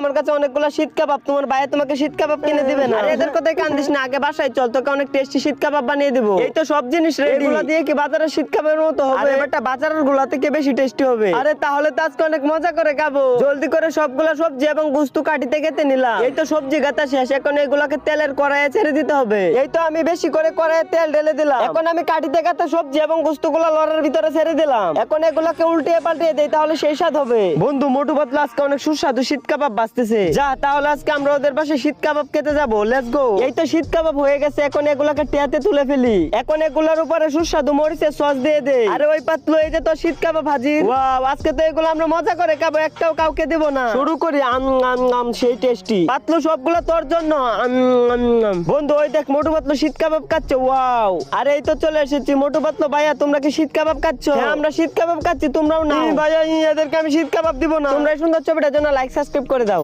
আমার কাছে অনেকগুলো শীত কাবাব, তোমার ভাই তোমাকে শীত কাবাব কিনে দিবে না। এদের কথাই কান্দিস না, আগে বাসায় চল, তোকে অনেক টেস্টি শীত কাবাব বানিয়ে দেবো। এই তো সব জিনিস রেডি, এগুলো দিয়ে কি বাজারের শীত কাবাবের মতো হবে? আরে বেটা, বাজারের গুলা থেকে বেশি টেস্টি হবে। আরে তাহলে তো আজকে অনেক মজা করে খাবো। জলদি করে সবগুলা সবজি এবং গুস্তু কাটিতে কেটে নিলাম। এই তো সবজি কাটা শেষ, এখন এগুলাকে তেলের কড়াইয়ে ছেড়ে দিতে হবে। এই তো আমি বেশি করে কড়াইয়ে তেল ঢেলে দিলাম। এখন আমি কাটিতে কাটা সবজি এবং গুস্তুগুলা লড়ার ভিতরে ছেড়ে দিলাম। এখন এগুলাকে উল্টিয়ে পাল্টিয়ে দেই, তাহলে সেই স্বাদ হবে। বন্ধু, মোটু পাতলু আজকে অনেক সুস্বাদু শীত কাবাব বাজতেছে। যা, তাহলে আজকে আমরা ওদের পাশে শীত কাবাব খেতে যাবো। Let's go. এই তো শীত কাবাব হয়ে গেছে, এখন এগুলাকে টিয়াতে তুলে ফেলি। এখন এগুলার উপরে সুস্বাদু মরিচের সস দিয়ে দেই। আরে ওই পাতলু, এই যে তো শীত কাবাব হাজির। ওয়াও, আজকে তো এগুলো আমরা মজা করে খাবো, একটাও কাউকে দিব না। শুরু করি। আম আম আম, সেই টেস্টি। পাতলু, সবগুলো তোর জন্য। বন্ধু, ওই দেখ মোটু পাতলু শীত কাবাব খাচ্ছে। ওয়াও, আরে এই তো চলে এসেছি। মোটু পাতলু ভাইয়া, তোমরা কি শীত কাবাব খাচ্ছ? হ্যাঁ, আমরা শীত কাবাব খাচ্ছি, তোমরাও নাও। ভাইয়া, এদেরকে আমি শীত কাবাব দিব না। তোমরা এই সুন্দর ছবিটার জন্য লাইক সাবস্ক্রাইব করে দাও।